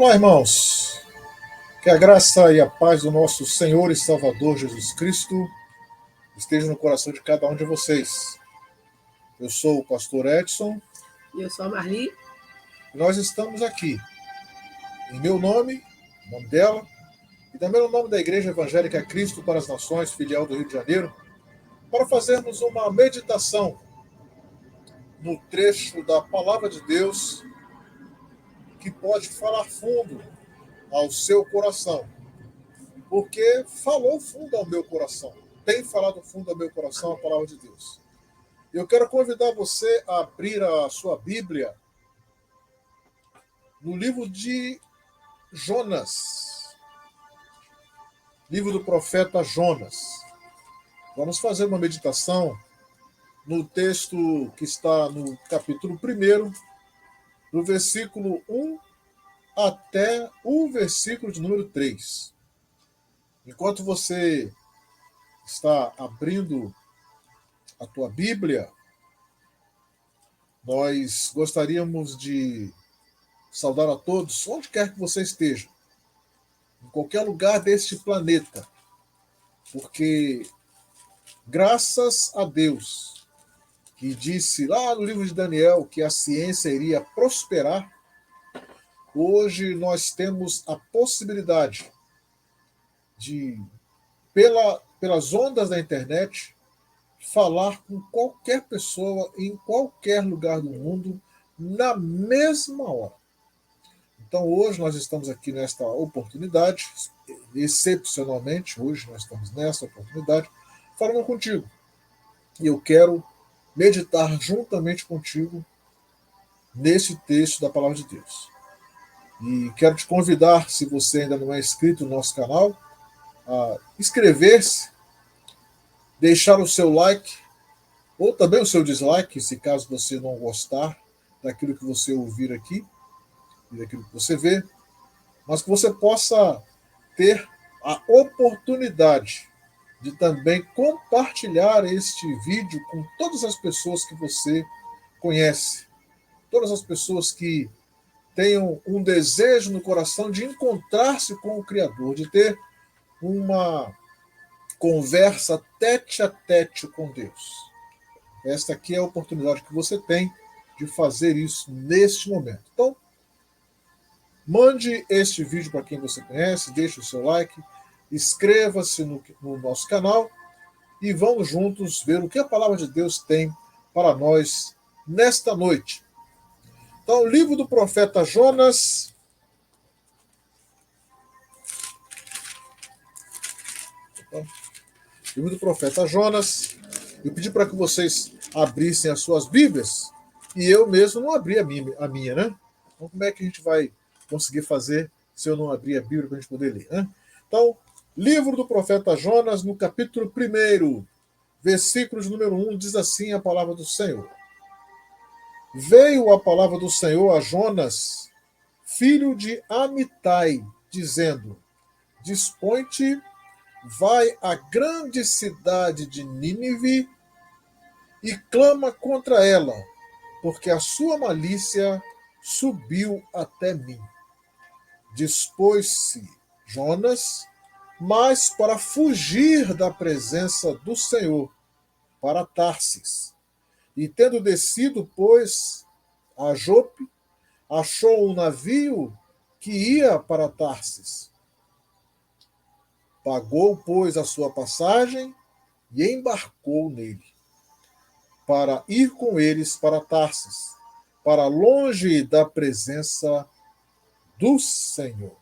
Olá, irmãos. Que a graça e a paz do nosso Senhor e Salvador Jesus Cristo esteja no coração de cada um de vocês. Eu sou o pastor Edson. E eu sou a Marli. E nós estamos aqui, em meu nome, em nome dela, e também no nome da Igreja Evangélica Cristo para as Nações, filial do Rio de Janeiro, para fazermos uma meditação no trecho da Palavra de Deus que pode falar fundo ao seu coração. Porque falou fundo ao meu coração. Tem falado fundo ao meu coração a palavra de Deus. Eu quero convidar você a abrir a sua Bíblia no livro de Jonas. Livro do profeta Jonas. Vamos fazer uma meditação no texto que está no capítulo 1, do versículo 1 até o versículo de número 3. Enquanto você está abrindo a tua Bíblia, nós gostaríamos de saudar a todos, onde quer que você esteja, em qualquer lugar deste planeta, porque graças a Deus, que disse lá no livro de Daniel que a ciência iria prosperar, hoje nós temos a possibilidade de, pelas ondas da internet, falar com qualquer pessoa em qualquer lugar do mundo na mesma hora. Então hoje nós estamos aqui nesta oportunidade, excepcionalmente hoje nós estamos nessa oportunidade, falando contigo. E eu quero meditar juntamente contigo nesse texto da Palavra de Deus. E quero te convidar, se você ainda não é inscrito no nosso canal, a inscrever-se, deixar o seu like, ou também o seu dislike, se caso você não gostar daquilo que você ouvir aqui, e daquilo que você vê, mas que você possa ter a oportunidade de também compartilhar este vídeo com todas as pessoas que você conhece, todas as pessoas que tenham um desejo no coração de encontrar-se com o Criador, de ter uma conversa tete a tete com Deus. Esta aqui é a oportunidade que você tem de fazer isso neste momento. Então, mande este vídeo para quem você conhece, deixe o seu like, inscreva-se no nosso canal e vamos juntos ver o que a palavra de Deus tem para nós nesta noite. Então, o livro do profeta Jonas, livro do profeta Jonas. Eu pedi para que vocês abrissem as suas Bíblias e eu mesmo não abri a minha, né? Então, como é que a gente vai conseguir fazer se eu não abrir a Bíblia para a gente poder ler, né? Então, livro do profeta Jonas, no capítulo 1, versículo de número 1, diz assim a palavra do Senhor. Veio a palavra do Senhor a Jonas, filho de Amitai, dizendo: Dispõe-te, vai à grande cidade de Nínive e clama contra ela, porque a sua malícia subiu até mim. Dispôs-se Jonas, mas para fugir da presença do Senhor, para Tarsis. E tendo descido, pois, a Jope, achou um navio que ia para Tarsis. Pagou, pois, a sua passagem e embarcou nele, para ir com eles para Tarsis, para longe da presença do Senhor.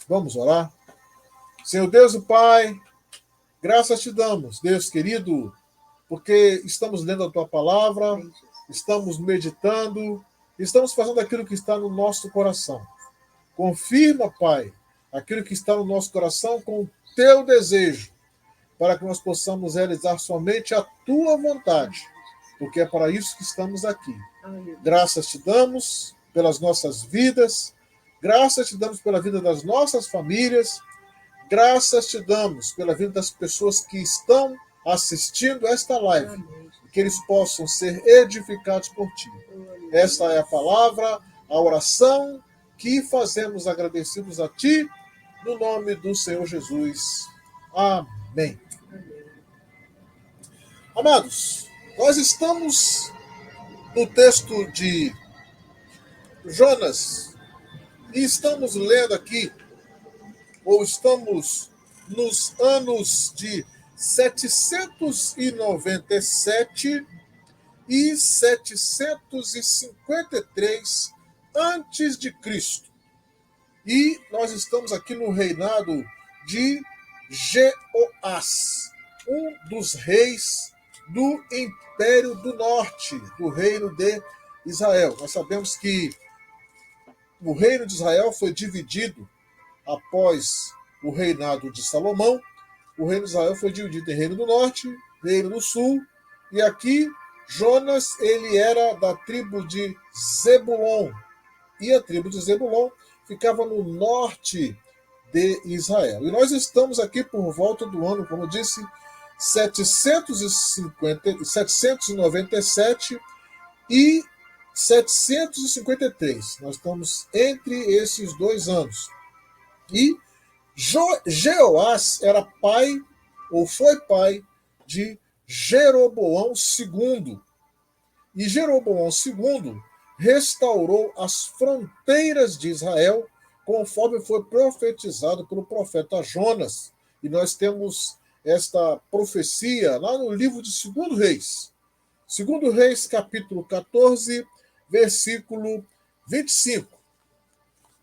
Vamos orar? Senhor Deus e Pai, graças te damos, Deus querido, porque estamos lendo a tua palavra, estamos meditando, estamos fazendo aquilo que está no nosso coração. Confirma, Pai, aquilo que está no nosso coração com o teu desejo, para que nós possamos realizar somente a tua vontade, porque é para isso que estamos aqui. Graças te damos pelas nossas vidas, graças te damos pela vida das nossas famílias, graças te damos pela vida das pessoas que estão assistindo esta live, que eles possam ser edificados por ti. Esta é a palavra, a oração que fazemos agradecidos a Ti, no nome do Senhor Jesus. Amém. Amados, nós estamos no texto de Jonas e estamos lendo aqui, ou estamos nos anos de 797 e 753 antes de Cristo. E nós estamos aqui no reinado de Jeoás, um dos reis do Império do Norte, do reino de Israel. Nós sabemos que o reino de Israel foi dividido após o reinado de Salomão. O reino de Israel foi dividido em reino do norte, reino do sul, e aqui Jonas, ele era da tribo de Zebulon, e a tribo de Zebulon ficava no norte de Israel. E nós estamos aqui por volta do ano, como eu disse, 797 e 753. Nós estamos entre esses dois anos. E Jeoás era pai, ou foi pai, de Jeroboão II. E Jeroboão II restaurou as fronteiras de Israel, conforme foi profetizado pelo profeta Jonas. E nós temos esta profecia lá no livro de 2 Reis. 2 Reis, capítulo 14, versículo 25.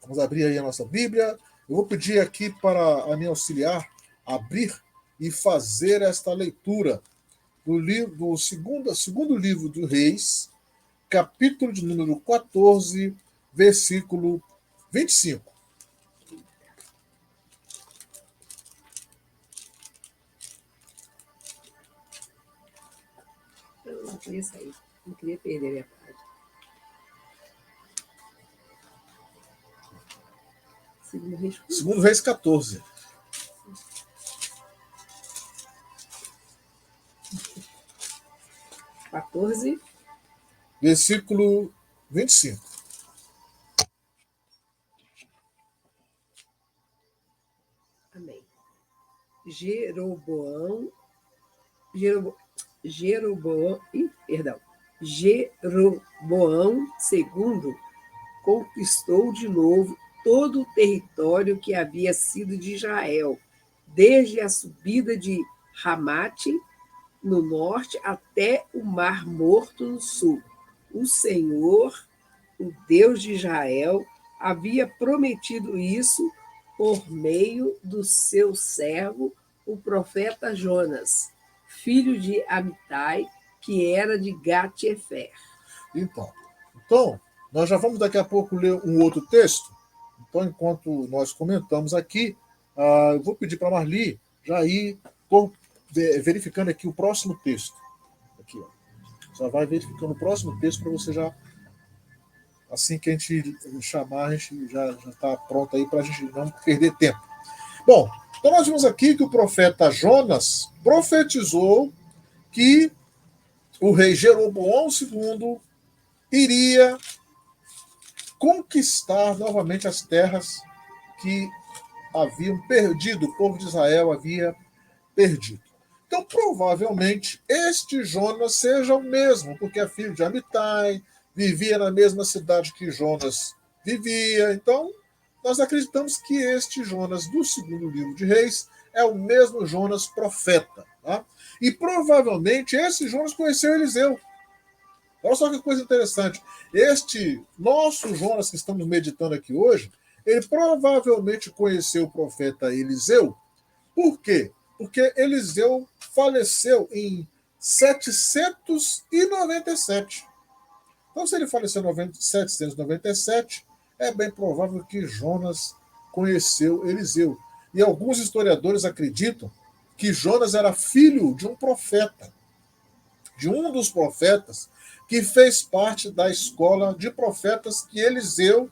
Vamos abrir aí a nossa Bíblia. Eu vou pedir aqui para a minha auxiliar abrir e fazer esta leitura do segundo livro do Reis, capítulo de número 14, versículo 25. Eu não queria sair, não queria perder a minha parte. Segundo Reis 14. Versículo 25. Amém. Jeroboão II conquistou de novo todo o território que havia sido de Israel, desde a subida de Ramate, no norte, até o Mar Morto, no sul. O Senhor, o Deus de Israel, havia prometido isso por meio do seu servo, o profeta Jonas, filho de Amitai, que era de Gat-Hefer. Então, nós já vamos daqui a pouco ler um outro texto. Então, enquanto nós comentamos aqui, eu vou pedir para a Marli já ir verificando aqui o próximo texto. Aqui, ó. Já vai verificando o próximo texto para você já, assim que a gente chamar, a gente já está pronto aí para a gente não perder tempo. Bom, então nós vimos aqui que o profeta Jonas profetizou que o rei Jeroboão II iria conquistar novamente as terras que haviam perdido, o povo de Israel havia perdido. Então, provavelmente, este Jonas seja o mesmo, porque é filho de Amitai, vivia na mesma cidade que Jonas vivia. Então, nós acreditamos que este Jonas do segundo livro de Reis é o mesmo Jonas profeta. Tá? E provavelmente esse Jonas conheceu Eliseu. Olha só que coisa interessante. Este nosso Jonas que estamos meditando aqui hoje, ele provavelmente conheceu o profeta Eliseu. Por quê? Porque Eliseu faleceu em 797. Então, se ele faleceu em 797, é bem provável que Jonas conheceu Eliseu. E alguns historiadores acreditam que Jonas era filho de um profeta, de um dos profetas que fez parte da escola de profetas que Eliseu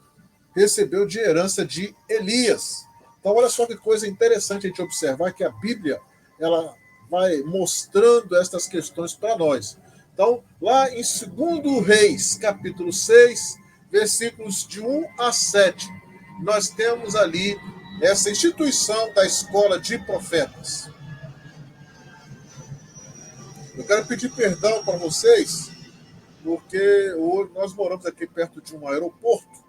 recebeu de herança de Elias. Então, olha só que coisa interessante a gente observar, que a Bíblia ela vai mostrando estas questões para nós. Então, lá em 2 Reis, capítulo 6, versículos de 1 a 7, nós temos ali essa instituição da escola de profetas. Eu quero pedir perdão para vocês, porque hoje nós moramos aqui perto de um aeroporto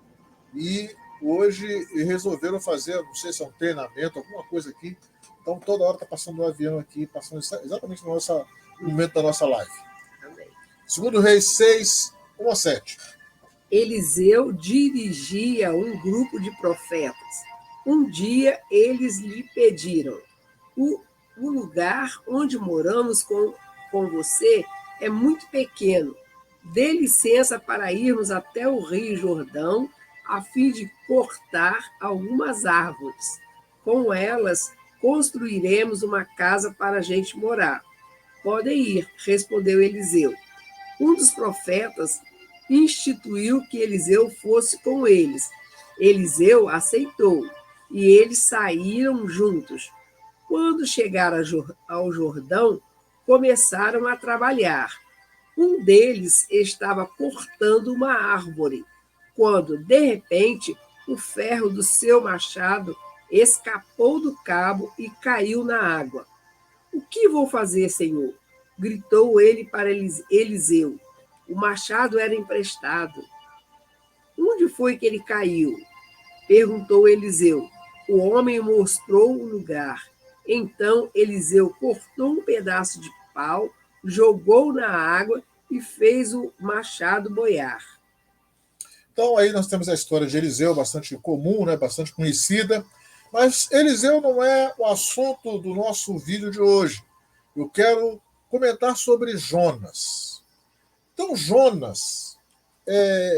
e hoje resolveram fazer, não sei se é um treinamento, alguma coisa aqui. Então toda hora está passando um avião aqui, passando exatamente no momento da nossa live. Amém. 2 Reis 6, 1-7. Eliseu dirigia um grupo de profetas. Um dia eles lhe pediram: o lugar onde moramos com você é muito pequeno. Dê licença para irmos até o Rio Jordão, a fim de cortar algumas árvores. Com elas, construiremos uma casa para a gente morar. Podem ir, respondeu Eliseu. Um dos profetas instituiu que Eliseu fosse com eles. Eliseu aceitou, e eles saíram juntos. Quando chegaram ao Jordão, começaram a trabalhar. Um deles estava cortando uma árvore, quando, de repente, o ferro do seu machado escapou do cabo e caiu na água. O que vou fazer, Senhor? Gritou ele para Eliseu. O machado era emprestado. Onde foi que ele caiu? Perguntou Eliseu. O homem mostrou o lugar. Então Eliseu cortou um pedaço de pau, jogou na água e fez o machado boiar. Então aí nós temos a história de Eliseu, bastante comum, né, bastante conhecida, mas Eliseu não é o assunto do nosso vídeo de hoje. Eu quero comentar sobre Jonas. Então Jonas,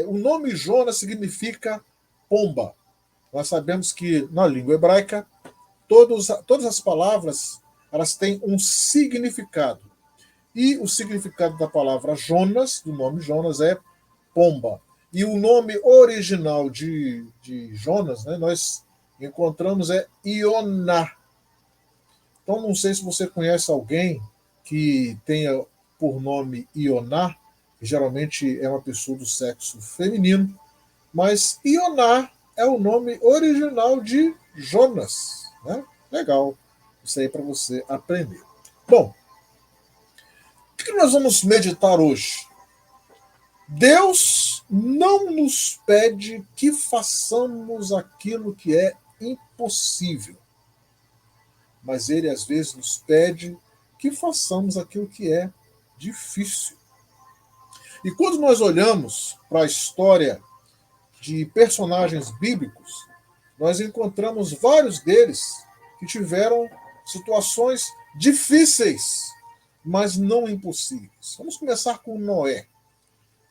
o nome Jonas significa pomba. Nós sabemos que na língua hebraica todas as palavras elas têm um significado. E o significado da palavra Jonas, do nome Jonas, é pomba. E o nome original de Jonas, né, nós encontramos Ioná. Então, não sei se você conhece alguém que tenha por nome Ioná, que geralmente é uma pessoa do sexo feminino, mas Ioná é o nome original de Jonas. Né? Legal. Isso aí para você aprender. Bom, o que nós vamos meditar hoje? Deus não nos pede que façamos aquilo que é impossível, mas Ele às vezes nos pede que façamos aquilo que é difícil. E quando nós olhamos para a história de personagens bíblicos, nós encontramos vários deles que tiveram situações difíceis, mas não impossíveis. Vamos começar com Noé.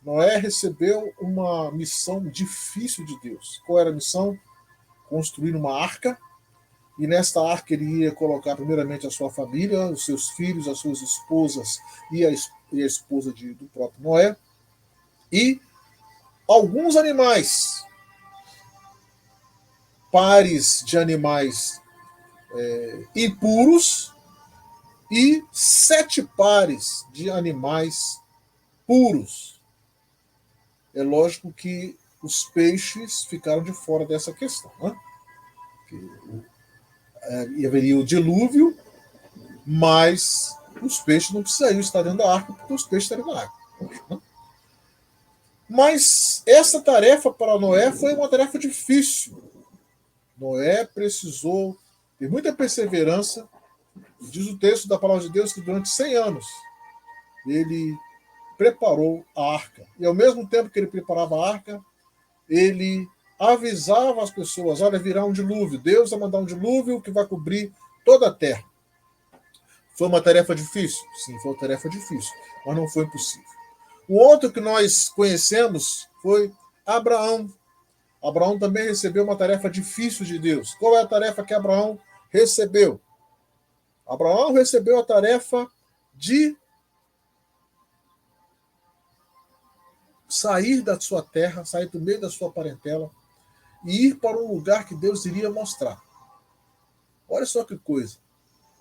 Noé recebeu uma missão difícil de Deus. Qual era a missão? Construir uma arca. E nesta arca ele ia colocar primeiramente a sua família, os seus filhos, as suas esposas e a esposa do próprio Noé. E alguns animais, pares de animais impuros e 7 pares de animais puros. É lógico que os peixes ficaram de fora dessa questão. Né? Haveria o dilúvio, mas os peixes não precisariam estar dentro da arca, porque os peixes estariam na água. Né? Mas essa tarefa para Noé foi uma tarefa difícil. Noé precisou ter muita perseverança. Diz o texto da palavra de Deus que durante 100 anos ele preparou a arca. E ao mesmo tempo que ele preparava a arca, ele avisava as pessoas: olha, virá um dilúvio. Deus vai mandar um dilúvio que vai cobrir toda a terra. Foi uma tarefa difícil? Sim, foi uma tarefa difícil, mas não foi impossível. O outro que nós conhecemos foi Abraão. Abraão também recebeu uma tarefa difícil de Deus. Qual é a tarefa que Abraão recebeu? Abraão recebeu a tarefa de sair da sua terra, sair do meio da sua parentela e ir para um lugar que Deus iria mostrar. Olha só que coisa.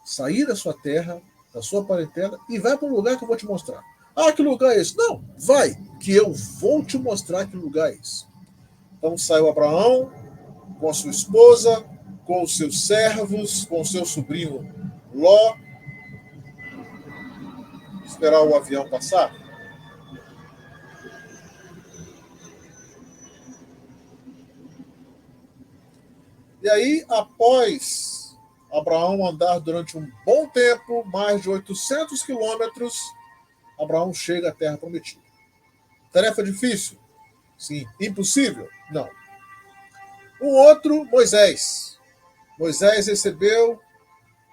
Sair da sua terra, da sua parentela e vai para um lugar que eu vou te mostrar. Ah, que lugar é esse? Não, vai, que eu vou te mostrar que lugar é esse. Então saiu Abraão, com a sua esposa, com os seus servos, com o seu sobrinho Ló. Esperar o avião passar. E aí, após Abraão andar durante um bom tempo, mais de 800 quilômetros, Abraão chega à Terra Prometida. Tarefa difícil? Sim. Impossível? Não. O outro, Moisés. Moisés recebeu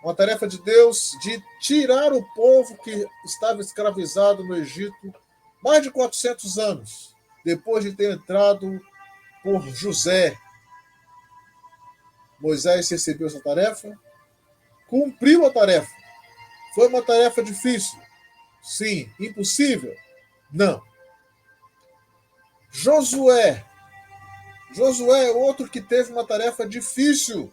uma tarefa de Deus de tirar o povo que estava escravizado no Egito mais de 400 anos, depois de ter entrado por José. Moisés recebeu essa tarefa, cumpriu a tarefa. Foi uma tarefa difícil? Sim. Impossível? Não. Josué. Josué é outro que teve uma tarefa difícil.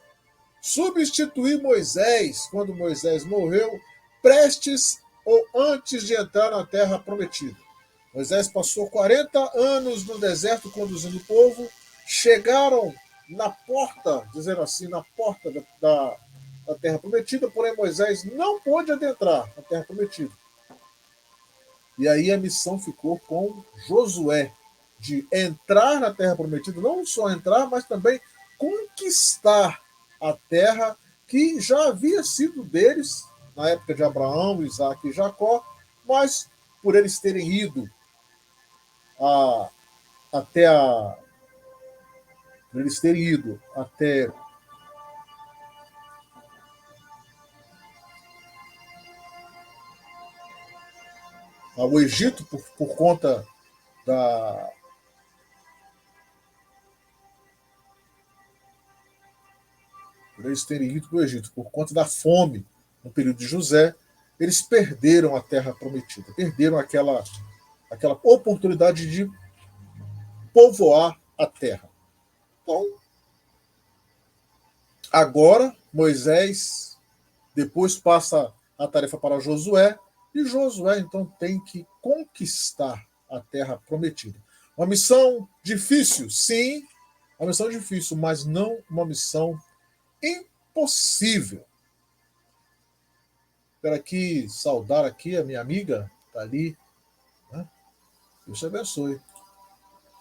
Substituir Moisés quando Moisés morreu, prestes ou antes de entrar na terra prometida. Moisés passou 40 anos no deserto conduzindo o povo, chegaram na porta, dizendo assim, na porta da terra prometida, porém Moisés não pôde adentrar na terra prometida. E aí a missão ficou com Josué, de entrar na terra prometida, não só entrar, mas também conquistar a terra que já havia sido deles na época de Abraão, Isaac e Jacó, mas por eles terem ido até por eles terem ido até ao Egito por conta da por eles terem ido para o Egito por conta da fome no período de José, eles perderam a terra prometida, perderam aquela oportunidade de povoar a terra. Então, agora Moisés depois passa a tarefa para Josué, e Josué então tem que conquistar a terra prometida. Uma missão difícil, sim, uma missão difícil, mas não uma missão impossível. Quero aqui saudar aqui a minha amiga, está ali. Né? Deus te abençoe.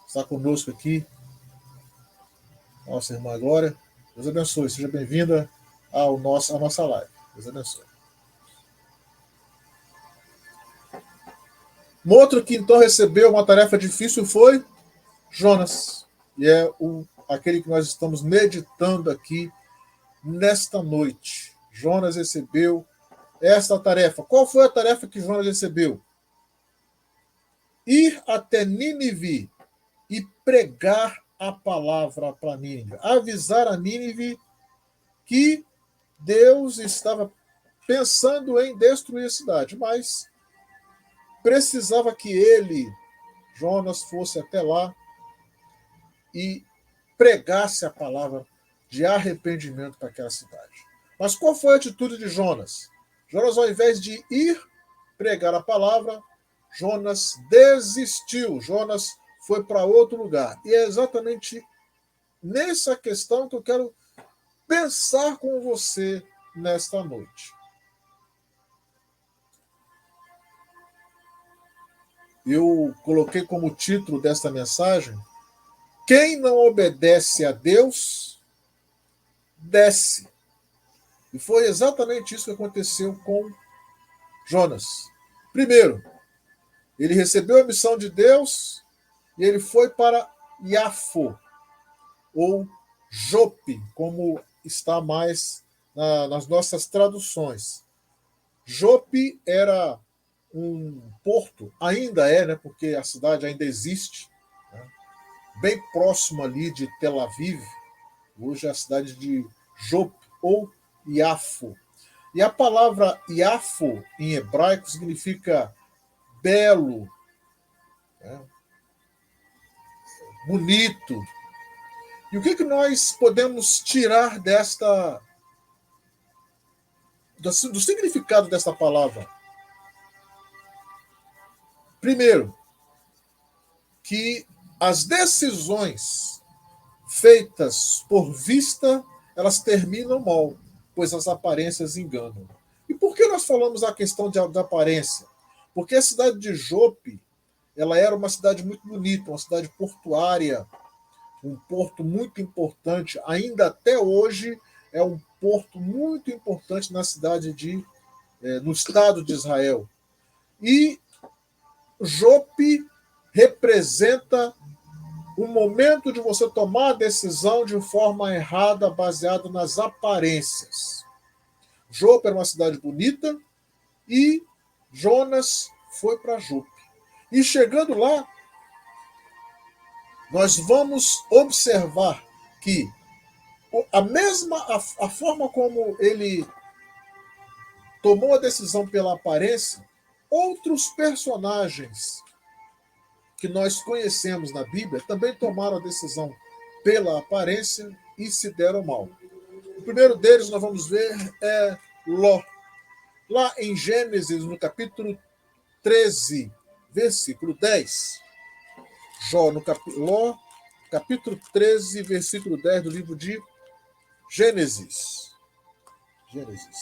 Está conosco aqui, nossa irmã Glória. Deus abençoe. Seja bem-vinda à nossa live. Deus abençoe. Um outro que então recebeu uma tarefa difícil foi Jonas. E é aquele que nós estamos meditando aqui nesta noite. Jonas recebeu esta tarefa. Qual foi a tarefa que Jonas recebeu? Ir até Nínive e pregar a palavra para Nínive. Avisar a Nínive que Deus estava pensando em destruir a cidade, mas precisava que ele, Jonas, fosse até lá e pregasse a palavra de arrependimento para aquela cidade. Mas qual foi a atitude de Jonas? Jonas, ao invés de ir pregar a palavra, Jonas desistiu. Jonas foi para outro lugar. E é exatamente nessa questão que eu quero pensar com você nesta noite. Eu coloquei como título desta mensagem: quem não obedece a Deus, desce. E foi exatamente isso que aconteceu com Jonas. Primeiro, ele recebeu a missão de Deus e ele foi para Iafo, ou Jope, como está mais nas nossas traduções. Jope era um porto, ainda é, né, porque a cidade ainda existe, né, bem próximo ali de Tel Aviv, hoje é a cidade de Jope, ou Iafo. E a palavra Iafo, em hebraico, significa belo, né, bonito. E o que nós podemos tirar do significado desta palavra? Primeiro, que as decisões feitas por vista, elas terminam mal, pois as aparências enganam. E por que nós falamos a questão de aparência? Porque a cidade de Jope, ela era uma cidade muito bonita, uma cidade portuária, um porto muito importante, ainda até hoje é um porto muito importante na cidade no estado de Israel. E Jope representa o momento de você tomar a decisão de forma errada, baseada nas aparências. Jope era uma cidade bonita e Jonas foi para Jope. E chegando lá, nós vamos observar que a forma como ele tomou a decisão pela aparência, outros personagens que nós conhecemos na Bíblia também tomaram a decisão pela aparência e se deram mal. O primeiro deles nós vamos ver é Ló. Lá em Gênesis, no capítulo 13, versículo 10. Ló, capítulo 13, versículo 10 do livro de Gênesis. Gênesis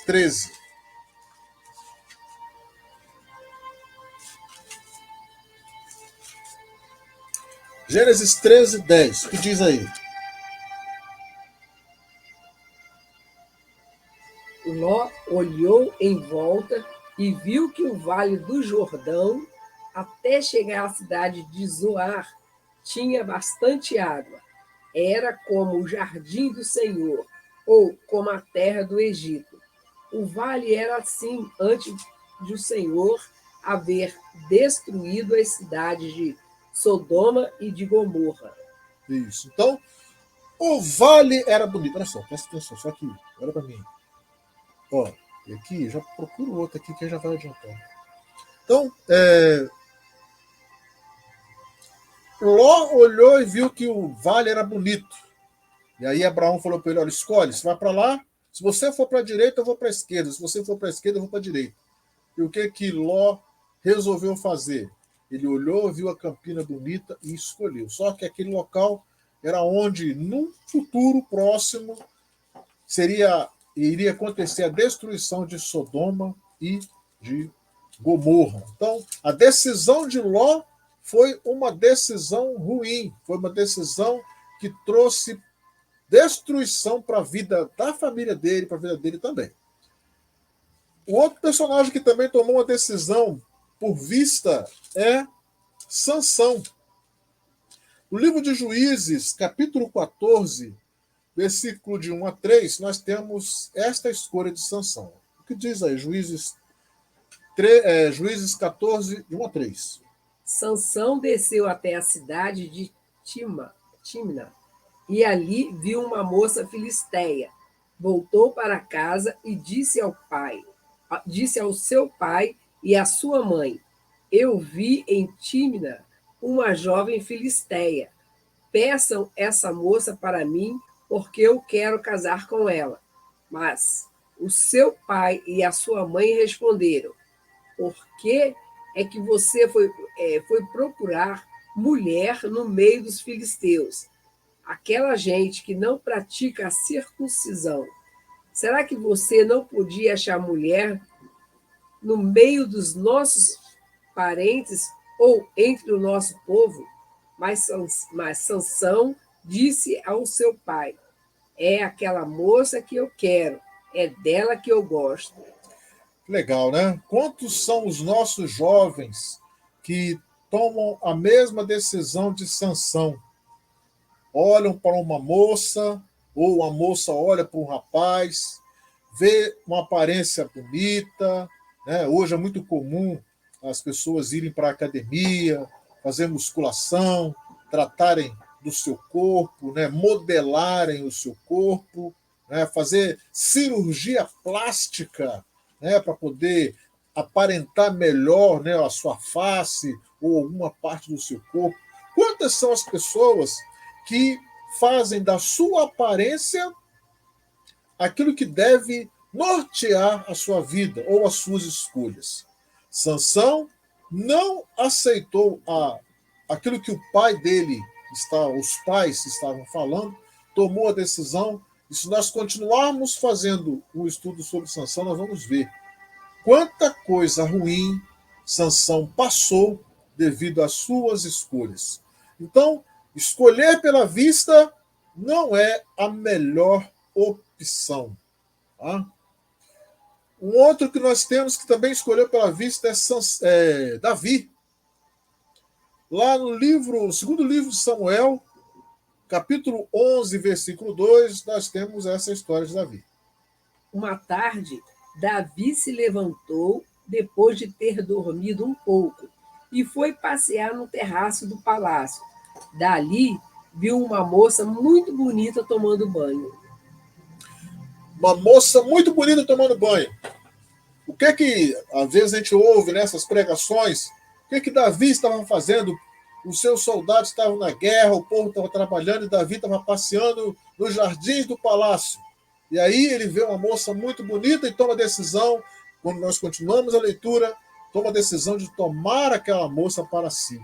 13. Gênesis 13, 10. O que diz aí? Ló olhou em volta e viu que o vale do Jordão, até chegar à cidade de Zoar, tinha bastante água. Era como o jardim do Senhor, ou como a terra do Egito. O vale era assim antes de o Senhor haver destruído as cidades de Sodoma e de Gomorra. Isso. Então, o vale era bonito. Olha só, presta atenção, só aqui. Olha para mim. Ó, e aqui, já procuro outro aqui que já vai adiantar. Então, Ló olhou e viu que o vale era bonito. E aí Abraão falou para ele, olha, escolhe, você vai para lá, se você for para a direita, eu vou para a esquerda, se você for para a esquerda, eu vou para a direita. E o que Ló resolveu fazer? Ele olhou, viu a campina bonita e escolheu. Só que aquele local era onde, num futuro próximo, iria acontecer a destruição de Sodoma e de Gomorra. Então, a decisão de Ló foi uma decisão ruim, foi uma decisão que trouxe destruição para a vida da família dele, para a vida dele também. O outro personagem que também tomou uma decisão por vista é Sansão. No livro de Juízes, capítulo 14, versículo de 1 a 3, nós temos esta escolha de Sansão. O que diz aí? Juízes 14, de 1 a 3. Sansão desceu até a cidade de Timna e ali viu uma moça filisteia. Voltou para casa e disse ao seu pai e à sua mãe: Eu vi em Timna uma jovem filisteia. Peçam essa moça para mim, porque eu quero casar com ela. Mas o seu pai e a sua mãe responderam: Por que é que você foi procurar mulher no meio dos filisteus? Aquela gente que não pratica a circuncisão. Será que você não podia achar mulher no meio dos nossos parentes ou entre o nosso povo? Mas Sansão disse ao seu pai: É aquela moça que eu quero, é dela que eu gosto. Legal, né? Quantos são os nossos jovens que tomam a mesma decisão de Sansão? Olham para uma moça, ou a moça olha para um rapaz, vê uma aparência bonita, né? Hoje é muito comum as pessoas irem para a academia, fazer musculação, tratarem do seu corpo, né? Modelarem o seu corpo, né? Fazer cirurgia plástica, né? Para poder aparentar melhor, né? A sua face ou alguma parte do seu corpo. Quantas são as pessoas que fazem da sua aparência aquilo que deve nortear a sua vida ou as suas escolhas? Sansão não aceitou aquilo que o pai dele os pais estavam falando, tomou a decisão. E se nós continuarmos fazendo um estudo sobre Sansão, nós vamos ver quanta coisa ruim Sansão passou devido às suas escolhas. Então, escolher pela vista não é a melhor opção. Tá? Um outro que nós temos que também escolheu pela vista é Davi. Lá no segundo livro de Samuel, capítulo 11, versículo 2, nós temos essa história de Davi. Uma tarde, Davi se levantou depois de ter dormido um pouco e foi passear no terraço do palácio. Dali, viu uma moça muito bonita tomando banho. Uma moça muito bonita tomando banho. O que às vezes a gente ouve nessas pregações? O que Davi estava fazendo? Os seus soldados estavam na guerra, o povo estava trabalhando e Davi estava passeando nos jardins do palácio. E aí ele vê uma moça muito bonita e toma a decisão, quando nós continuamos a leitura, toma a decisão de tomar aquela moça para si.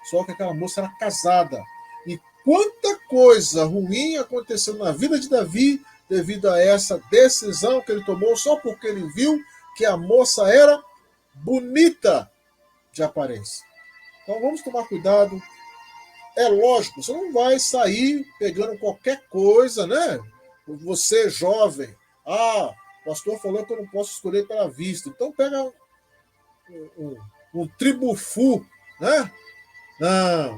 Só que aquela moça era casada. E quanta coisa ruim aconteceu na vida de Davi devido a essa decisão que ele tomou só porque ele viu que a moça era bonita de aparência. Então vamos tomar cuidado. É lógico, você não vai sair pegando qualquer coisa, né? Você jovem, o pastor falou que eu não posso escolher pela vista. Então pega um tribufu, né?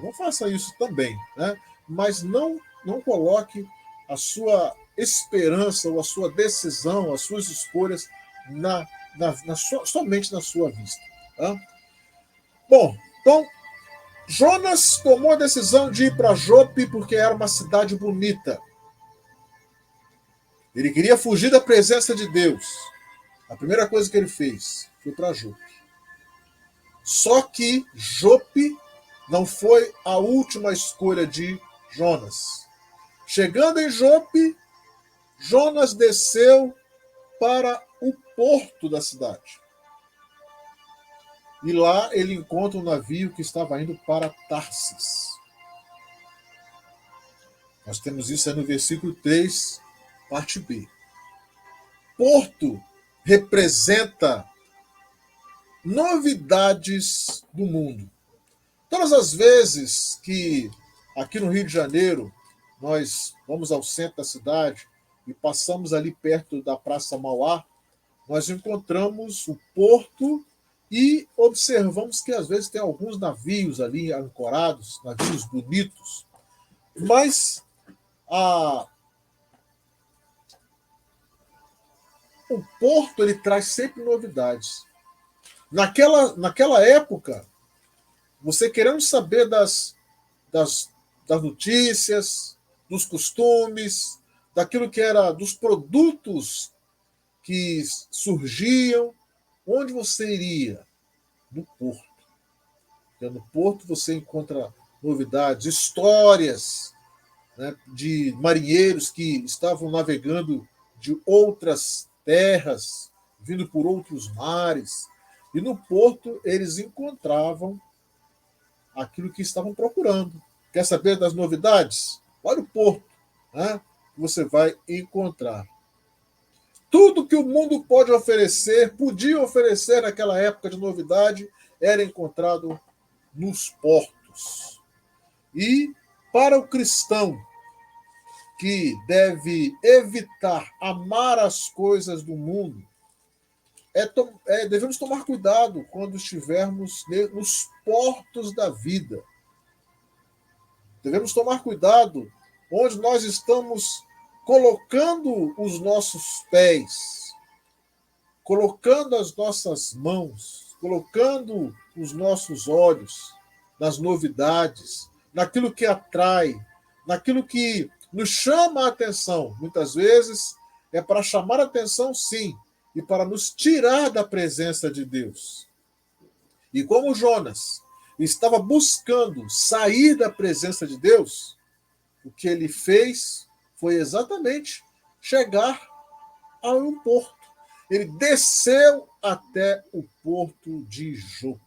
Não faça isso também, né? Mas não coloque a sua esperança ou a sua decisão, as suas escolhas somente na sua vista. Tá? Bom, então Jonas tomou a decisão de ir para Jope porque era uma cidade bonita. Ele queria fugir da presença de Deus. A primeira coisa que ele fez foi para Jope. Só que Jope não foi a última escolha de Jonas. Chegando em Jope, Jonas desceu para o porto da cidade. E lá ele encontra um navio que estava indo para Tarsis. Nós temos isso aí no versículo 3, parte B. Porto representa novidades do mundo. Todas as vezes que aqui no Rio de Janeiro nós vamos ao centro da cidade e passamos ali perto da Praça Mauá, nós encontramos o porto e observamos que às vezes tem alguns navios ali ancorados, navios bonitos, mas o porto ele traz sempre novidades. Naquela época, você querendo saber das notícias, dos costumes, daquilo que era dos produtos que surgiam, onde você iria? No porto. Porque no porto você encontra novidades, histórias, né, de marinheiros que estavam navegando de outras terras, vindo por outros mares. E no porto eles encontravam aquilo que estavam procurando. Quer saber das novidades? Olha o porto, né? Você vai encontrar. Tudo que o mundo podia oferecer naquela época de novidade, era encontrado nos portos. E para o cristão que deve evitar amar as coisas do mundo, devemos tomar cuidado quando estivermos nos portos da vida. Devemos tomar cuidado onde nós estamos colocando os nossos pés, colocando as nossas mãos, colocando os nossos olhos nas novidades, naquilo que atrai, naquilo que nos chama a atenção. Muitas vezes é para chamar a atenção, sim, e para nos tirar da presença de Deus. E como Jonas estava buscando sair da presença de Deus, o que ele fez foi exatamente chegar a um porto. Ele desceu até o porto de Jope.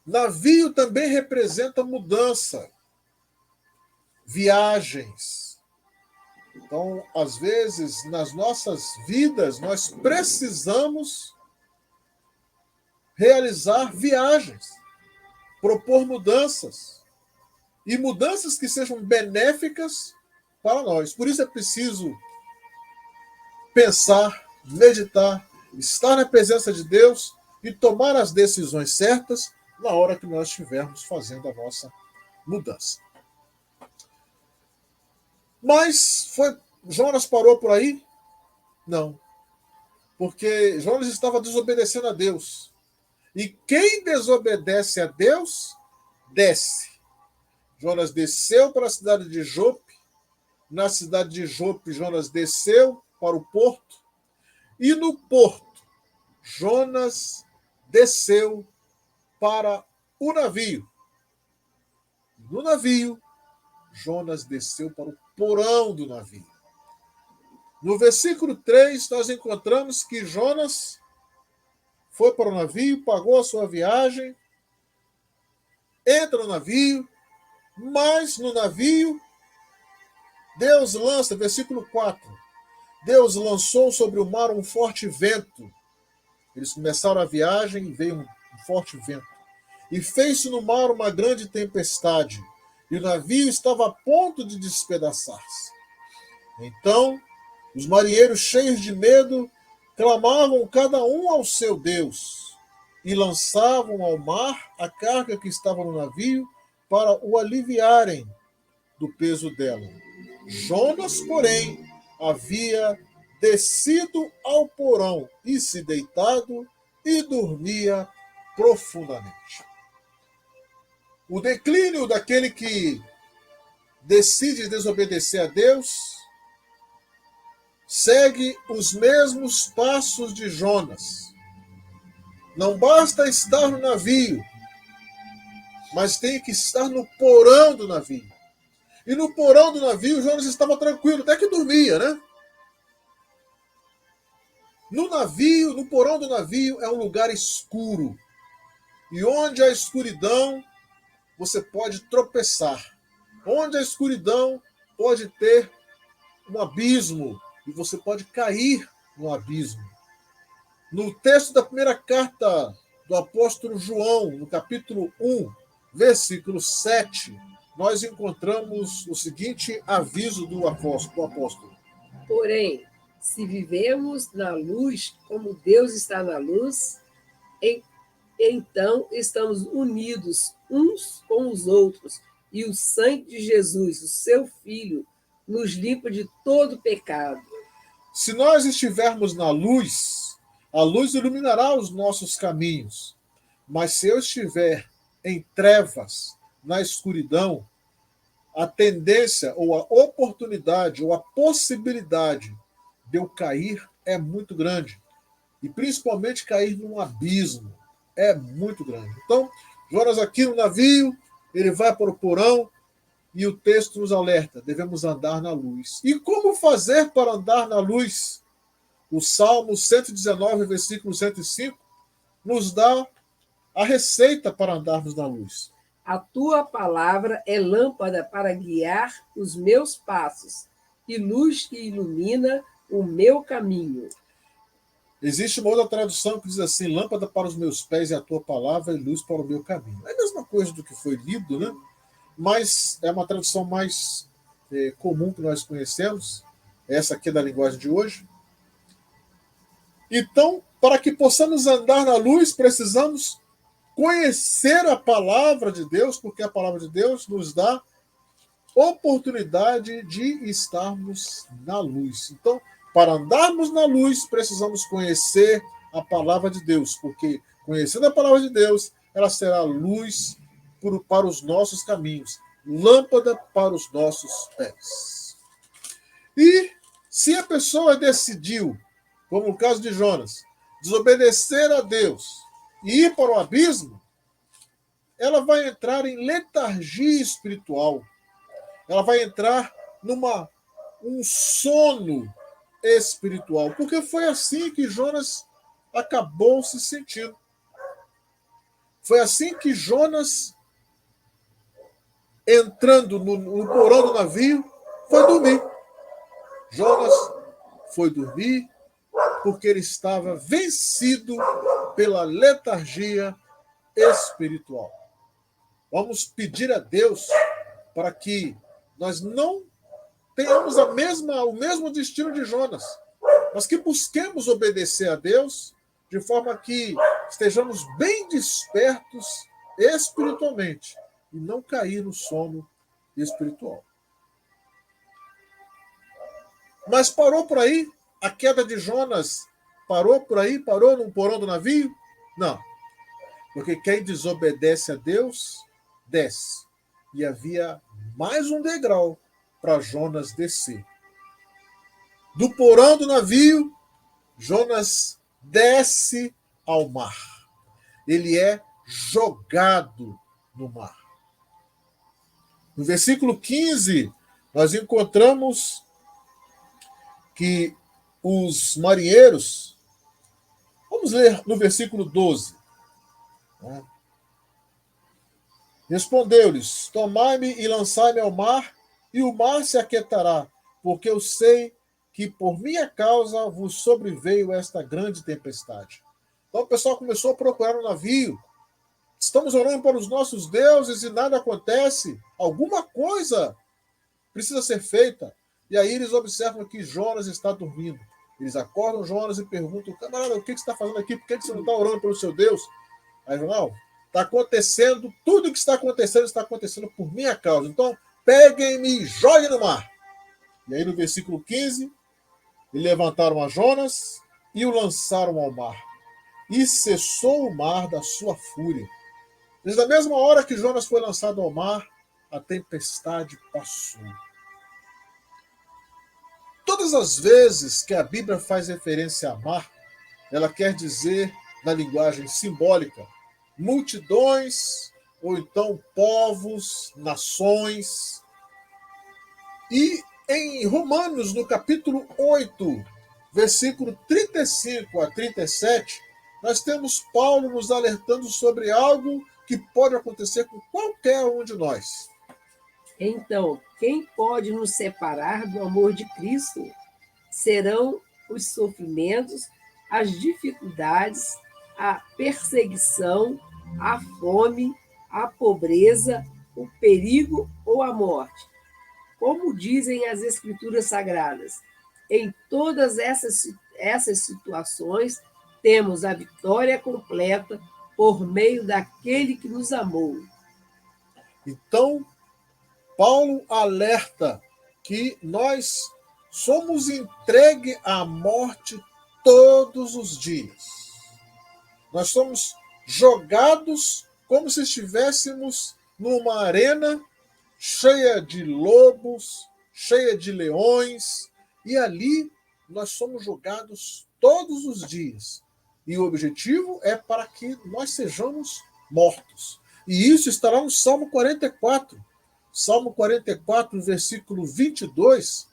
Navio também representa mudança, viagens. Então, às vezes, nas nossas vidas, nós precisamos realizar viagens, propor mudanças, e mudanças que sejam benéficas para nós. Por isso é preciso pensar, meditar, estar na presença de Deus e tomar as decisões certas na hora que nós estivermos fazendo a nossa mudança. Mas Jonas parou por aí? Não. Porque Jonas estava desobedecendo a Deus. E quem desobedece a Deus, desce. Jonas desceu para a cidade de Jope. Na cidade de Jope, Jonas desceu para o porto. E no porto, Jonas desceu para o navio. No navio, Jonas desceu para o porão do navio. No versículo 3, nós encontramos que Jonas foi para o navio, pagou a sua viagem, entra no navio, mas no navio, Deus lança, versículo 4, Deus lançou sobre o mar um forte vento. Eles começaram a viagem e veio um forte vento. E fez-se no mar uma grande tempestade, e o navio estava a ponto de despedaçar-se. Então, os marinheiros, cheios de medo, clamavam cada um ao seu Deus, e lançavam ao mar a carga que estava no navio para o aliviarem do peso dela. Jonas, porém, havia descido ao porão e se deitado e dormia profundamente. O declínio daquele que decide desobedecer a Deus segue os mesmos passos de Jonas. Não basta estar no navio, mas tem que estar no porão do navio. E no porão do navio, Jonas estava tranquilo, até que dormia, né? No navio, no porão do navio, é um lugar escuro. E onde há escuridão, você pode tropeçar. Onde a escuridão pode ter um abismo e você pode cair no abismo. No texto da primeira carta do apóstolo João, no capítulo 1, versículo 7, nós encontramos o seguinte aviso do apóstolo. Porém, se vivemos na luz, como Deus está na luz, então estamos unidos uns com os outros, e o sangue de Jesus, o seu Filho, nos limpa de todo pecado. Se nós estivermos na luz, a luz iluminará os nossos caminhos. Mas se eu estiver em trevas, na escuridão, a tendência ou a oportunidade ou a possibilidade de eu cair é muito grande. E principalmente cair num abismo é muito grande. Então, Jonas aqui no navio, ele vai para o porão e o texto nos alerta, devemos andar na luz. E como fazer para andar na luz? O Salmo 119, versículo 105, nos dá a receita para andarmos na luz. A tua palavra é lâmpada para guiar os meus passos e luz que ilumina o meu caminho. Existe uma outra tradução que diz assim, lâmpada para os meus pés é a tua palavra e luz para o meu caminho. É a mesma coisa do que foi lido, né? Mas é uma tradução mais comum que nós conhecemos. Essa aqui é da linguagem de hoje. Então, para que possamos andar na luz, precisamos conhecer a palavra de Deus, porque a palavra de Deus nos dá oportunidade de estarmos na luz. Então, para andarmos na luz, precisamos conhecer a palavra de Deus, porque conhecendo a palavra de Deus, ela será luz para os nossos caminhos, lâmpada para os nossos pés. E se a pessoa decidiu, como no caso de Jonas, desobedecer a Deus e ir para o abismo, ela vai entrar em letargia espiritual. Ela vai entrar um sono espiritual, porque foi assim que Jonas acabou se sentindo. Foi assim que Jonas, entrando no porão do navio, foi dormir. Jonas foi dormir porque ele estava vencido pela letargia espiritual. Vamos pedir a Deus para que nós não tenhamos o mesmo destino de Jonas, mas que busquemos obedecer a Deus de forma que estejamos bem despertos espiritualmente e não cair no sono espiritual. Mas parou por aí? A queda de Jonas parou por aí? Parou no porão do navio? Não. Porque quem desobedece a Deus, desce. E havia mais um degrau para Jonas descer. Do porão do navio, Jonas desce ao mar. Ele é jogado no mar. No versículo 15, nós encontramos que os marinheiros, vamos ler no versículo 12. Né? Respondeu-lhes: tomai-me e lançai-me ao mar, e o mar se aquietará, porque eu sei que por minha causa vos sobreveio esta grande tempestade. Então o pessoal começou a procurar um navio. Estamos orando para os nossos deuses e nada acontece. Alguma coisa precisa ser feita. E aí eles observam que Jonas está dormindo. Eles acordam Jonas e perguntam: camarada, o que você está fazendo aqui? Por que você não está orando pelo seu Deus? Aí não, está acontecendo, tudo o que está acontecendo por minha causa. Então, peguem-me e joguem no mar. E aí no versículo 15, eles levantaram a Jonas e o lançaram ao mar. E cessou o mar da sua fúria. Desde a mesma hora que Jonas foi lançado ao mar, a tempestade passou. Todas as vezes que a Bíblia faz referência a mar, ela quer dizer, na linguagem simbólica, multidões, ou então povos, nações. E em Romanos, no capítulo 8, versículo 35 a 37, nós temos Paulo nos alertando sobre algo que pode acontecer com qualquer um de nós. Então, quem pode nos separar do amor de Cristo? Serão os sofrimentos, as dificuldades, a perseguição, a fome, a pobreza, o perigo ou a morte. Como dizem as Escrituras Sagradas, em todas essas situações, temos a vitória completa por meio daquele que nos amou. Então, Paulo alerta que nós somos entregues à morte todos os dias. Nós somos jogados como se estivéssemos numa arena cheia de lobos, cheia de leões, e ali nós somos jogados todos os dias. E o objetivo é para que nós sejamos mortos. E isso estará no Salmo 44. Salmo 44, versículo 22,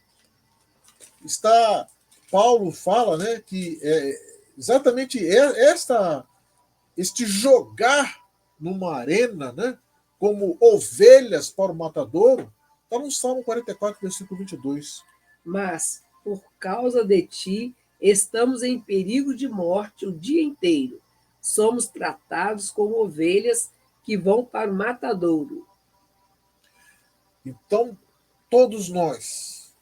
Paulo fala, né, que exatamente este jogar numa arena, né, como ovelhas para o matadouro, está no Salmo 44, versículo 22. Mas, por causa de ti, estamos em perigo de morte o dia inteiro. Somos tratados como ovelhas que vão para o matadouro. Então, todos nós,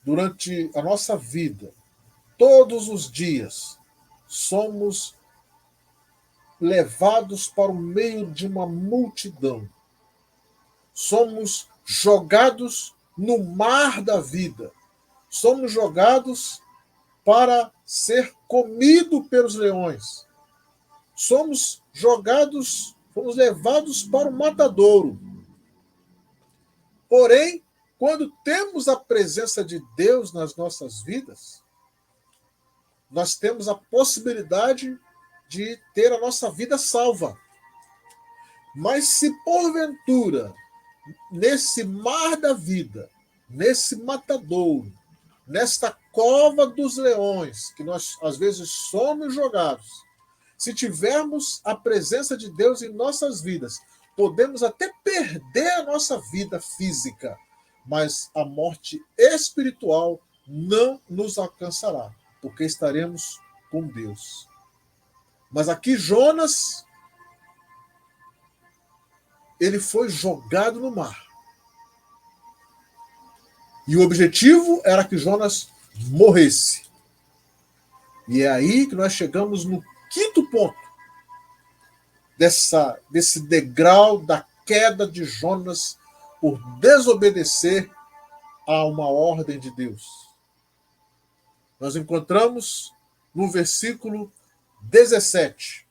durante a nossa vida, todos os dias, somos levados para o meio de uma multidão. Somos jogados no mar da vida. Somos jogados para ser comido pelos leões. Somos levados para o matadouro. Porém, quando temos a presença de Deus nas nossas vidas, nós temos a possibilidade de ter a nossa vida salva. Mas se porventura, nesse mar da vida, nesse matadouro, nesta cova dos leões, que nós às vezes somos jogados, se tivermos a presença de Deus em nossas vidas, podemos até perder a nossa vida física, mas a morte espiritual não nos alcançará, porque estaremos com Deus. Mas aqui Jonas, ele foi jogado no mar. E o objetivo era que Jonas morresse. E é aí que nós chegamos no quinto ponto desse degrau da queda de Jonas por desobedecer a uma ordem de Deus. Nós encontramos no versículo 17.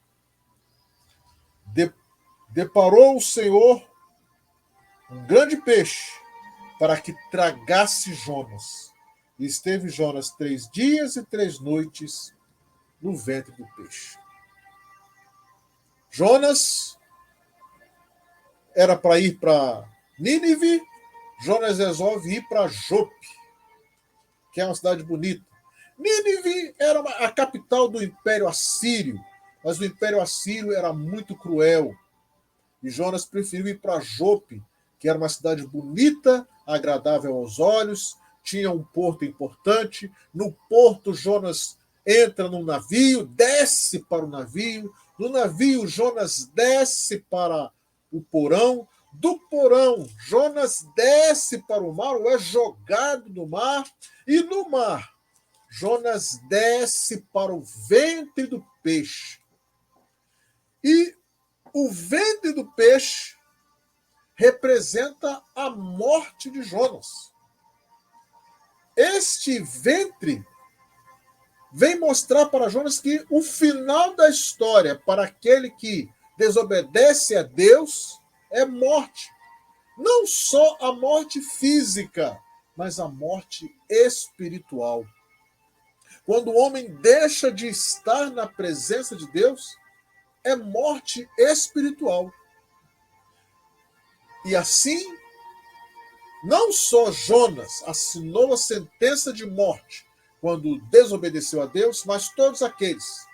Deparou o Senhor um grande peixe para que tragasse Jonas. E esteve Jonas 3 dias e 3 noites no ventre do peixe. Jonas era para ir para Nínive, Jonas resolve ir para Jope, que é uma cidade bonita. Nínive era a capital do Império Assírio, mas o Império Assírio era muito cruel. E Jonas preferiu ir para Jope, que era uma cidade bonita, agradável aos olhos, tinha um porto importante. No porto, Jonas entra num navio, desce para o navio. No navio, Jonas desce para o porão. Do porão, Jonas desce para o mar, ou é jogado no mar. E no mar, Jonas desce para o ventre do peixe. E o ventre do peixe representa a morte de Jonas. Este ventre vem mostrar para Jonas que o final da história para aquele que desobedece a Deus é morte. Não só a morte física, mas a morte espiritual. Quando o homem deixa de estar na presença de Deus, é morte espiritual. E assim, não só Jonas assinou a sentença de morte quando desobedeceu a Deus, mas todos aqueles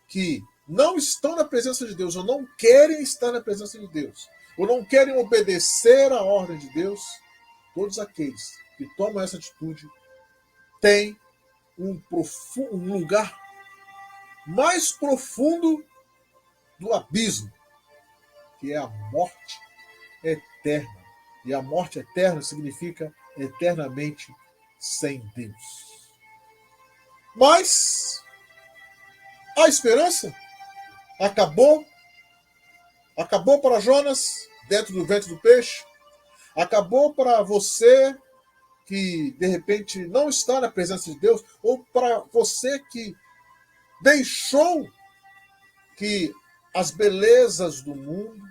que não estão na presença de Deus, ou não querem estar na presença de Deus, ou não querem obedecer à ordem de Deus, todos aqueles que tomam essa atitude têm um lugar mais profundo do abismo, que é a morte eterna. E a morte eterna significa eternamente sem Deus. Mas a esperança acabou. Acabou para Jonas, dentro do ventre do peixe. Acabou para você que, de repente, não está na presença de Deus, ou para você que deixou que as belezas do mundo,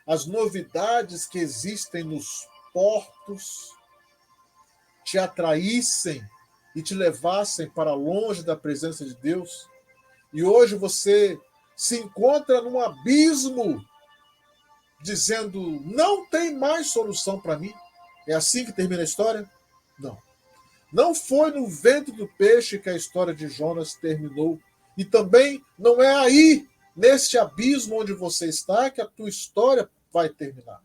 as novidades que existem nos portos, te atraíssem e te levassem para longe da presença de Deus. E hoje você se encontra num abismo, dizendo, não tem mais solução para mim. É assim que termina a história? Não. Não foi no ventre do peixe que a história de Jonas terminou. E também não é aí, neste abismo onde você está, que a tua história vai terminar.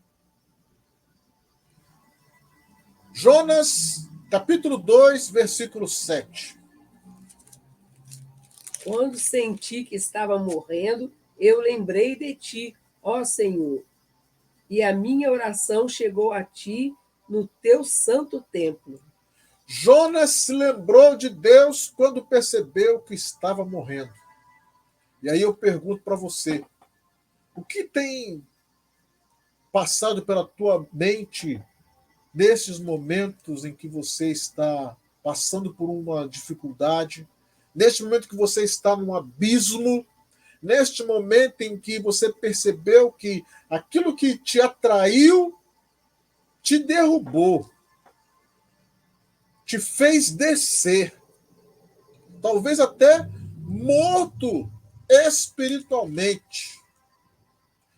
Jonas, capítulo 2, versículo 7. Quando senti que estava morrendo, eu lembrei de ti, ó Senhor, e a minha oração chegou a ti no teu santo templo. Jonas se lembrou de Deus quando percebeu que estava morrendo. E aí eu pergunto para você, o que tem passado pela tua mente nesses momentos em que você está passando por uma dificuldade, neste momento que você está num abismo, neste momento em que você percebeu que aquilo que te atraiu te derrubou, te fez descer, talvez até morto espiritualmente.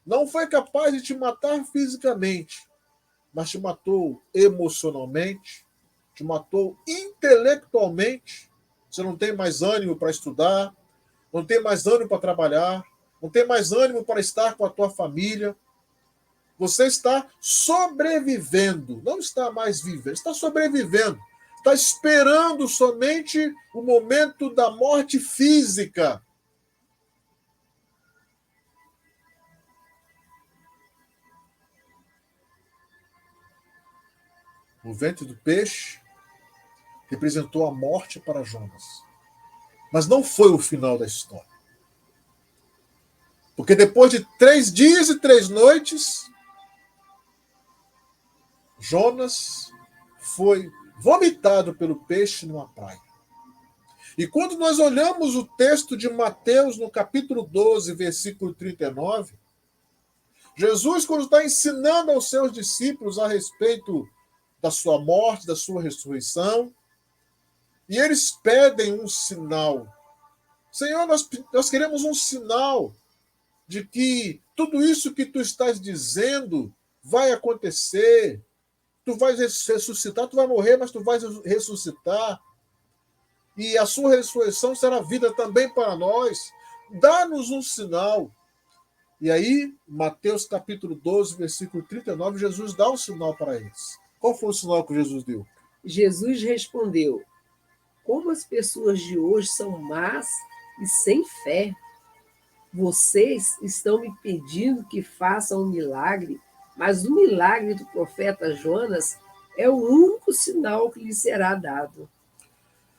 Não foi capaz de te matar fisicamente, mas te matou emocionalmente, te matou intelectualmente. Você não tem mais ânimo para estudar, não tem mais ânimo para trabalhar, não tem mais ânimo para estar com a tua família. Você está sobrevivendo, não está mais vivendo, está sobrevivendo. Está esperando somente o momento da morte física. O ventre do peixe representou a morte para Jonas. Mas não foi o final da história. Porque depois de 3 dias e 3 noites, Jonas foi vomitado pelo peixe numa praia. E quando nós olhamos o texto de Mateus, no capítulo 12, versículo 39, Jesus, quando está ensinando aos seus discípulos a respeito da sua morte, da sua ressurreição, e eles pedem um sinal. Senhor, nós queremos um sinal de que tudo isso que tu estás dizendo vai acontecer. Tu vais ressuscitar, tu vai morrer, mas tu vais ressuscitar. E a sua ressurreição será vida também para nós. Dá-nos um sinal. E aí, Mateus capítulo 12, versículo 39, Jesus dá um sinal para eles. Qual foi o sinal que Jesus deu? Jesus respondeu: como as pessoas de hoje são más e sem fé. Vocês estão me pedindo que faça um milagre, mas o milagre do profeta Jonas é o único sinal que lhe será dado.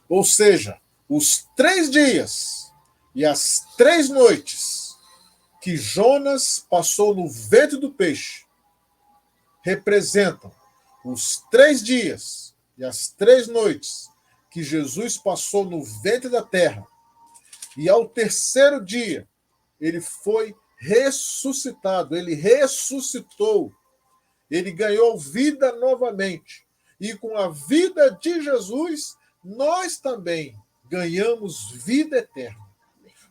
Ou seja, os 3 dias e as 3 noites que Jonas passou no ventre do peixe representam os 3 dias e as 3 noites que Jesus passou no ventre da terra. E ao 3º dia, ele foi ressuscitado, ele ressuscitou, ele ganhou vida novamente. E com a vida de Jesus, nós também ganhamos vida eterna.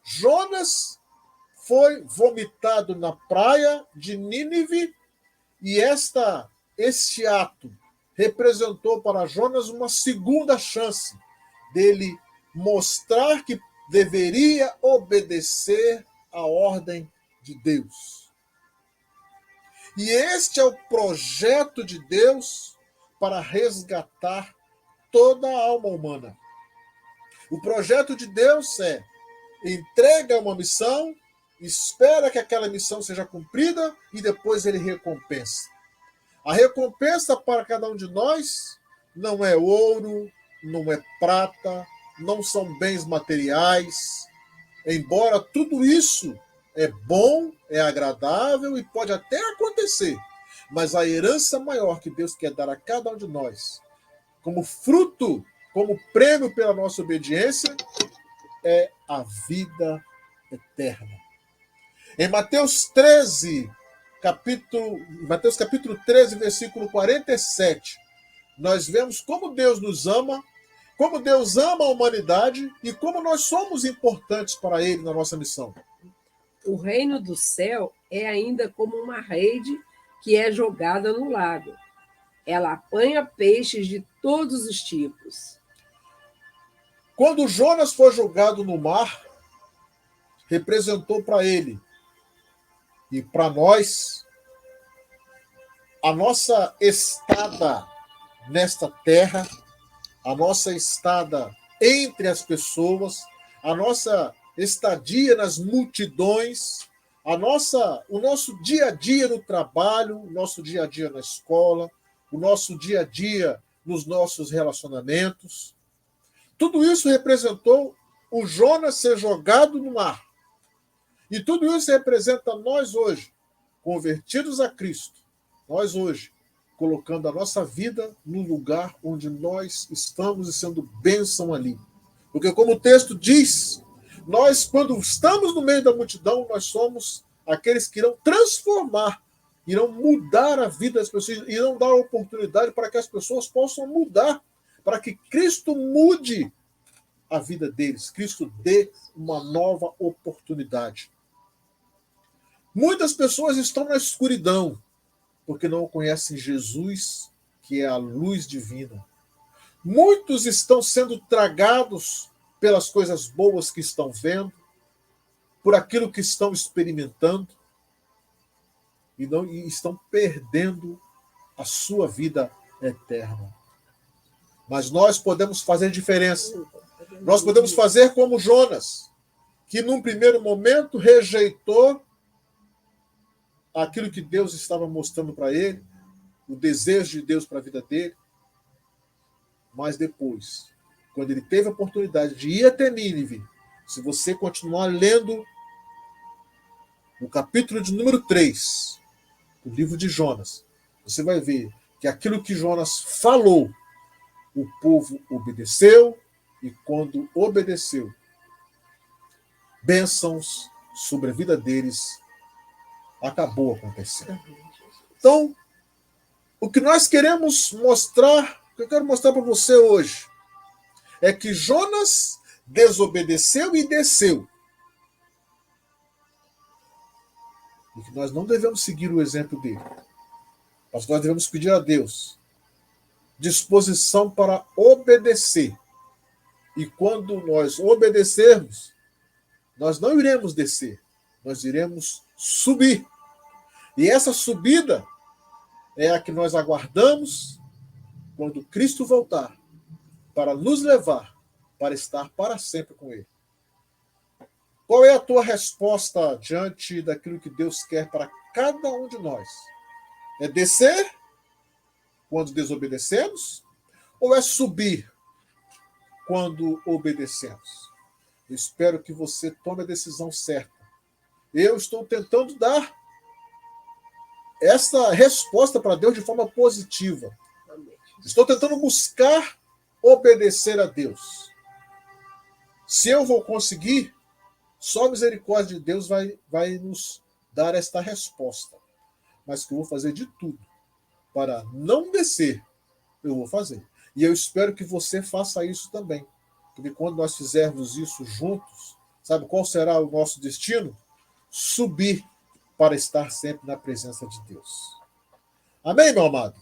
Jonas foi vomitado na praia de Nínive e este ato representou para Jonas uma segunda chance dele mostrar que deveria obedecer à ordem de Deus. E este é o projeto de Deus para resgatar toda a alma humana. O projeto de Deus é: entrega uma missão, espera que aquela missão seja cumprida e depois ele recompensa. A recompensa para cada um de nós não é ouro, não é prata, não são bens materiais, embora tudo isso é bom, é agradável e pode até acontecer, mas a herança maior que Deus quer dar a cada um de nós, como fruto, como prêmio pela nossa obediência, é a vida eterna. Em Mateus capítulo 13, versículo 47, nós vemos como Deus nos ama, como Deus ama a humanidade e como nós somos importantes para Ele na nossa missão. O reino do céu é ainda como uma rede que é jogada no lago. Ela apanha peixes de todos os tipos. Quando Jonas foi jogado no mar, representou para ele e para nós a nossa estada nesta terra, a nossa estada entre as pessoas, a nossa estadia nas multidões, o nosso dia a dia no trabalho, o nosso dia a dia na escola, o nosso dia a dia nos nossos relacionamentos. Tudo isso representou o Jonas ser jogado no mar. E tudo isso representa nós hoje, convertidos a Cristo. Nós hoje, colocando a nossa vida no lugar onde nós estamos e sendo bênção ali. Porque como o texto diz, nós, quando estamos no meio da multidão, nós somos aqueles que irão transformar, irão mudar a vida das pessoas, irão dar oportunidade para que as pessoas possam mudar, para que Cristo mude a vida deles, Cristo dê uma nova oportunidade. Muitas pessoas estão na escuridão, porque não conhecem Jesus, que é a luz divina. Muitos estão sendo tragados pelas coisas boas que estão vendo, por aquilo que estão experimentando, e estão perdendo a sua vida eterna. Mas nós podemos fazer diferença. Nós podemos fazer como Jonas, que num primeiro momento rejeitou aquilo que Deus estava mostrando para ele, o desejo de Deus para a vida dele. Mas depois, quando ele teve a oportunidade de ir até Nínive, se você continuar lendo o capítulo de número 3 do livro de Jonas, você vai ver que aquilo que Jonas falou, o povo obedeceu, e quando obedeceu, bênçãos sobre a vida deles acabou acontecendo. Então, o que nós queremos mostrar, o que eu quero mostrar para você hoje, é que Jonas desobedeceu e desceu. E que nós não devemos seguir o exemplo dele. Mas nós devemos pedir a Deus disposição para obedecer. E quando nós obedecermos, nós não iremos descer, nós iremos subir. E essa subida é a que nós aguardamos quando Cristo voltar, para nos levar para estar para sempre com Ele. Qual é a tua resposta diante daquilo que Deus quer para cada um de nós? É descer quando desobedecemos? Ou é subir quando obedecemos? Eu espero que você tome a decisão certa. Eu estou tentando dar essa resposta para Deus de forma positiva. Estou tentando buscar obedecer a Deus. Se eu vou conseguir, só a misericórdia de Deus vai nos dar esta resposta. Mas que eu vou fazer de tudo para não descer, eu vou fazer. E eu espero que você faça isso também. Porque quando nós fizermos isso juntos, sabe qual será o nosso destino? Subir para estar sempre na presença de Deus. Amém, meu amado?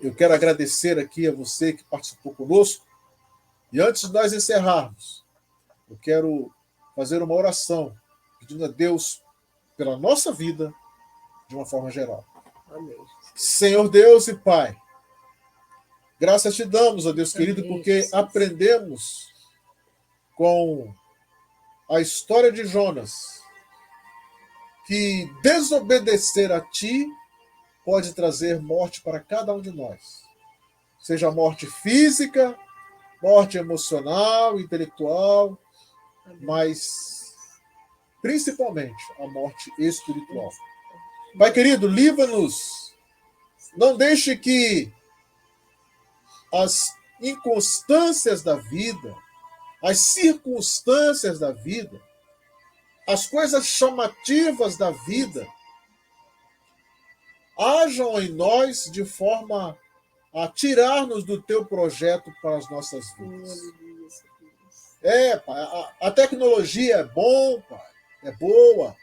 Eu quero agradecer aqui a você que participou conosco. E antes de nós encerrarmos, eu quero fazer uma oração, pedindo a Deus pela nossa vida, de uma forma geral. Amém. Senhor Deus e Pai, graças te damos, ó Deus querido, Amém, porque Jesus. aprendemos com a história de Jonas que desobedecer a ti pode trazer morte para cada um de nós. Seja morte física, morte emocional, intelectual, mas principalmente a morte espiritual. Pai querido, livra-nos. Não deixe que as inconstâncias da vida, as circunstâncias da vida, as coisas chamativas da vida, hajam em nós de forma a tirar-nos do teu projeto para as nossas vidas. Pai, a tecnologia é bom, Pai, é boa.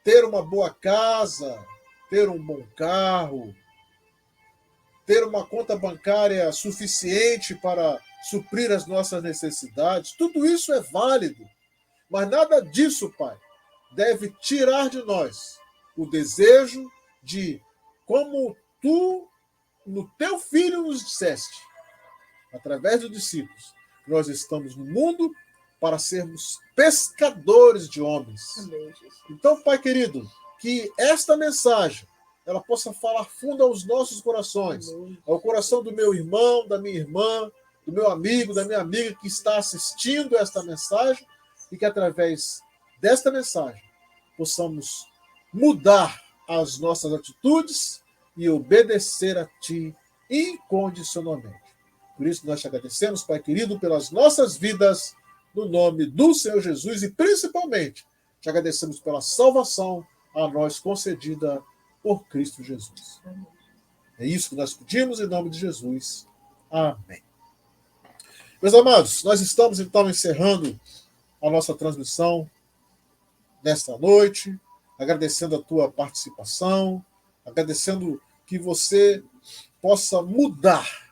Ter uma boa casa, ter um bom carro, ter uma conta bancária suficiente para suprir as nossas necessidades, tudo isso é válido. Mas nada disso, Pai, deve tirar de nós o desejo de, como tu, no teu Filho, nos disseste, através dos discípulos, nós estamos no mundo para sermos pescadores de homens. Então, Pai querido, que esta mensagem ela possa falar fundo aos nossos corações, ao coração do meu irmão, da minha irmã, do meu amigo, da minha amiga que está assistindo esta mensagem, e que através desta mensagem possamos mudar as nossas atitudes e obedecer a Ti incondicionalmente. Por isso nós te agradecemos, Pai querido, pelas nossas vidas, no nome do Senhor Jesus, e principalmente te agradecemos pela salvação a nós concedida por Cristo Jesus. É isso que nós pedimos em nome de Jesus. Amém. Meus amados, nós estamos então encerrando a nossa transmissão nesta noite, agradecendo a tua participação, agradecendo que você possa mudar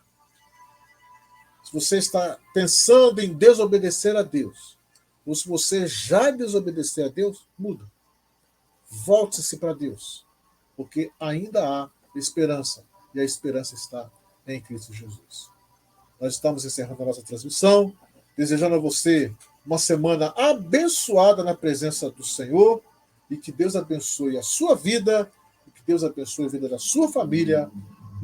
Se você está pensando em desobedecer a Deus, ou se você já desobedecer a Deus, muda. Volte-se para Deus, porque ainda há esperança, e a esperança está em Cristo Jesus. Nós estamos encerrando a nossa transmissão, desejando a você uma semana abençoada na presença do Senhor, e que Deus abençoe a sua vida, e que Deus abençoe a vida da sua família,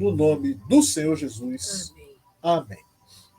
no nome do Senhor Jesus. Amém. Amém.